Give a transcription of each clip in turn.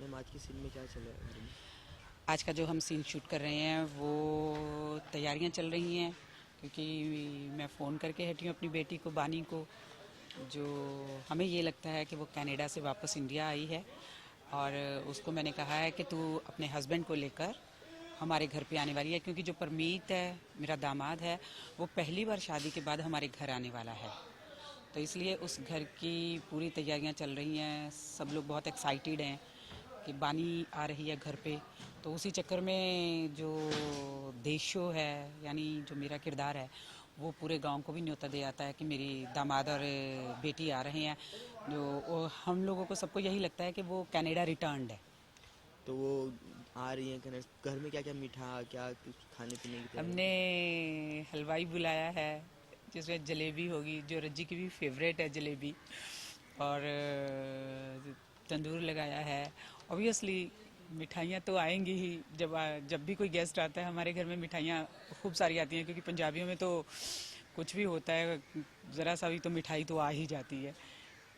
Ma'am आज की scene में क्या चल रहा है घर में? आज का जो हम सीन शूट कर रहे हैं वो तैयारियां चल रही हैं, क्योंकि मैं फ़ोन करके हटी हूँ अपनी बेटी को, बानी को, जो हमें ये लगता है कि वो कनाडा से वापस इंडिया आई है। और उसको मैंने कहा है कि तू अपने हस्बैंड को लेकर हमारे घर पे आने वाली है, क्योंकि जो परमीत है, मेरा दामाद है, वो पहली बार शादी के बाद हमारे घर आने वाला है। तो इसलिए उस घर की पूरी तैयारियां चल रही हैं, सब लोग बहुत एक्साइटेड हैं कि बानी आ रही है घर पे। तो उसी चक्कर में जो देशो है, यानी जो मेरा किरदार है, वो पूरे गांव को भी न्योता दे आता है कि मेरी दामाद और बेटी आ रहे हैं। हम लोगों को सबको यही लगता है कि वो कनाडा रिटर्न्ड है। तो वो आ रही हैं घर में क्या क्या मीठा क्या कुछ खाने पीने की हमने तैयारी? हलवाई बुलाया है, जिसमें जलेबी होगी, जो रज्जी की भी फेवरेट है जलेबी। और तंदूर लगाया है। ऑब्वियसली मिठाइयाँ तो आएंगी ही, जब भी कोई गेस्ट आता है हमारे घर में मिठाइयाँ खूब सारी आती हैं, क्योंकि पंजाबियों में तो कुछ भी होता है, ज़रा सा भी तो मिठाई तो आ ही जाती है।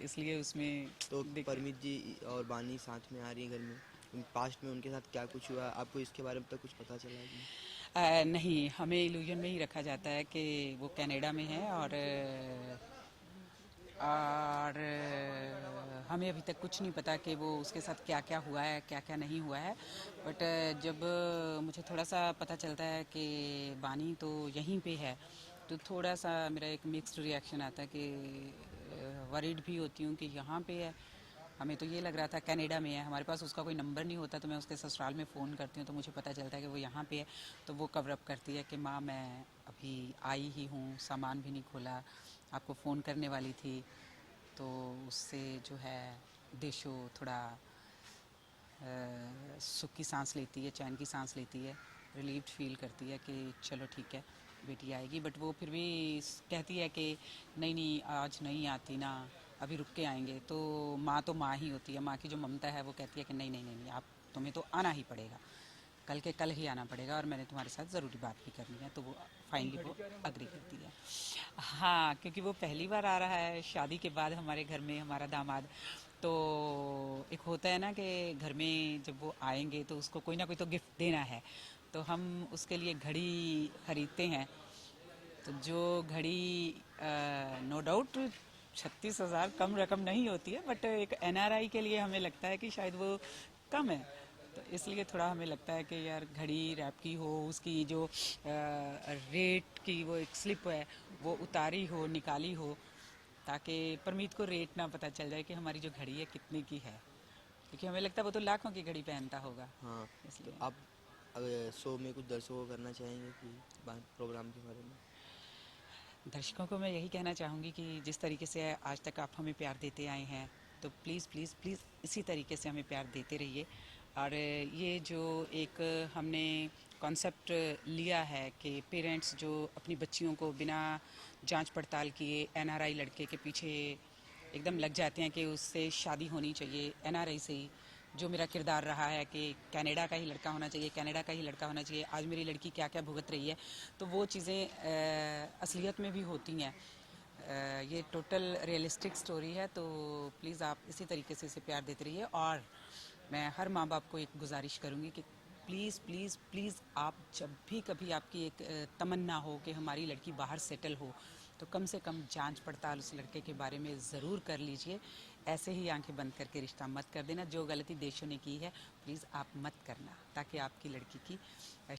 इसलिए उसमें तो देखिए, परमीत जी और बानी साथ में आ रही हैं घर में। पास्ट में उनके साथ क्या कुछ हुआ, आपको इसके बारे में तो कुछ पता चला है कि नहीं? नहीं, हमें इल्यूजन में ही रखा जाता है कि वो कनाडा में है। और हमें अभी तक कुछ नहीं पता कि वो उसके साथ क्या क्या हुआ है, क्या क्या नहीं हुआ है। बट जब मुझे थोड़ा सा पता चलता है कि बानी तो यहीं पे है, तो थोड़ा सा मेरा एक मिक्स्ड रिएक्शन आता है कि वरीड भी होती हूँ कि यहाँ पे है। हमें तो ये लग रहा था कनाडा में है, हमारे पास उसका कोई नंबर नहीं होता, तो मैं उसके ससुराल में फ़ोन करती हूँ तो मुझे पता चलता है कि वो यहाँ पे है। तो वो कवर अप करती है कि माँ मैं अभी आई ही हूँ, सामान भी नहीं खोला, आपको फ़ोन करने वाली थी। तो उससे जो है देशो थोड़ा सुख की सांस लेती है, चैन की सांस लेती है, रिलीव्ड फील करती है कि चलो ठीक है बेटी आएगी। बट वो फिर भी कहती है कि नहीं नहीं आज नहीं आती ना, अभी रुक के आएंगे। तो माँ ही होती है, माँ की जो ममता है वो कहती है कि नहीं नहीं नहीं नहीं, आप तुम्हें तो आना ही पड़ेगा, कल के कल ही आना पड़ेगा, और मैंने तुम्हारे साथ ज़रूरी बात भी करनी है। तो वो फाइनली वो अग्री करती है। हाँ, क्योंकि वो पहली बार आ रहा है शादी के बाद हमारे घर में, हमारा दामाद। तो एक होता है ना कि घर में जब वो आएंगे तो उसको कोई ना कोई तो गिफ्ट देना है। तो हम उसके लिए घड़ी खरीदते हैं। तो जो घड़ी नो डाउट 36,000 कम रकम नहीं होती है, बट एक एनआरआई के लिए हमें लगता है कि शायद वो कम है। तो इसलिए थोड़ा हमें लगता है कि यार घड़ी रैप की हो, उसकी जो रेट की वो एक स्लिप है वो उतारी हो, निकाली हो, ताकि परमीत को रेट ना पता चल जाए कि हमारी जो घड़ी है कितने की है, क्योंकि हमें लगता है वो तो लाखों की घड़ी पहनता होगा। हाँ। तो इसलिए आप अगर शो में कुछ दर्शकों को करना चाहेंगे कि प्रोग्राम के बारे में? दर्शकों को मैं यही कहना चाहूँगी कि जिस तरीके से आज तक आप हमें प्यार देते आए हैं, तो प्लीज़ प्लीज़ प्लीज़ इसी तरीके से हमें प्यार देते रहिए। और ये जो एक हमने कॉन्सेप्ट लिया है कि पेरेंट्स जो अपनी बच्चियों को बिना जांच पड़ताल किए एनआरआई लड़के के पीछे एकदम लग जाते हैं कि उससे शादी होनी चाहिए एनआरआई से ही, जो मेरा किरदार रहा है कि कनाडा का ही लड़का होना चाहिए, कनाडा का ही लड़का होना चाहिए। आज मेरी लड़की क्या क्या भुगत रही है, तो वो चीज़ें असलियत में भी होती हैं। ये टोटल रियलिस्टिक स्टोरी है। तो प्लीज़ आप इसी तरीके से इसे प्यार देते रहिए। और मैं हर माँ बाप को एक गुजारिश करूँगी कि प्लीज़ प्लीज़ प्लीज़ आप जब भी कभी आपकी एक तमन्ना हो कि हमारी लड़की बाहर सेटल हो, तो कम से कम जांच पड़ताल उस लड़के के बारे में ज़रूर कर लीजिए। ऐसे ही आंखें बंद करके रिश्ता मत कर देना। जो गलती देशों ने की है प्लीज़ आप मत करना, ताकि आपकी लड़की की